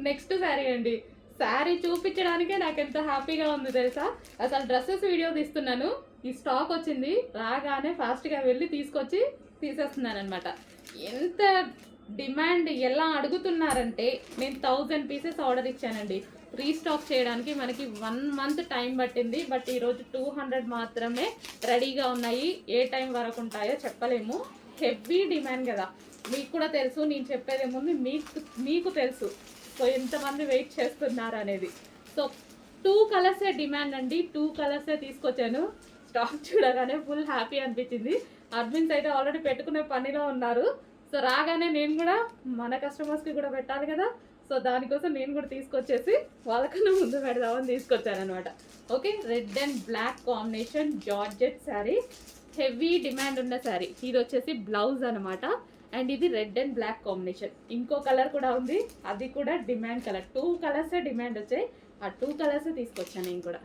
Next sari అండి. శారీ చూపించడానికే నాకు ఎంత హ్యాపీగా ఉంది తెలుసా. అసలు డ్రెస్సెస్ వీడియో తీస్తున్నాను, ఈ స్టాక్ వచ్చింది, రాగానే ఫాస్ట్గా వెళ్ళి తీసుకొచ్చి తీసేస్తున్నాను అనమాట. ఎంత డిమాండ్ ఎలా అడుగుతున్నారంటే, నేను 1000 పీసెస్ ఆర్డర్ ఇచ్చానండి. రీస్టాక్ చేయడానికి మనకి 1 మంత్ టైం పట్టింది. బట్ ఈరోజు 200 మాత్రమే రెడీగా ఉన్నాయి. ఏ టైం వరకు ఉంటాయో చెప్పలేము. హెవీ డిమాండ్ కదా, మీకు కూడా తెలుసు. నేను చెప్పేదేముంది, మీకు తెలుసు. సో ఎంతమంది వెయిట్ చేస్తున్నారు అనేది. సో 2 కలర్సే డిమాండ్ అండి. 2 కలర్సే తీసుకొచ్చాను. స్టాక్ చూడగానే ఫుల్ హ్యాపీ అనిపించింది. అడ్మిన్స్ అయితే ఆల్రెడీ పెట్టుకునే పనిలో ఉన్నారు. సో రాగానే నేను కూడా మన కస్టమర్స్కి కూడా పెట్టాలి కదా. సో దానికోసం నేను కూడా తీసుకొచ్చేసి వాళ్ళకన్నా ముందు పెడదామని తీసుకొచ్చాను అనమాట. Okay, red and black combination georgette sari, heavy demand ఉన్న శారీ. ఇది వచ్చేసి బ్లౌజ్ అనమాట. అండ్ ఇది రెడ్ అండ్ బ్లాక్ కాంబినేషన్. ఇంకో కలర్ కూడా ఉంది, అది కూడా డిమాండ్ కలర్. 2 కలర్సే డిమాండ్ వచ్చాయి. ఆ 2 కలర్సే తీసుకొచ్చాను నేను కూడా.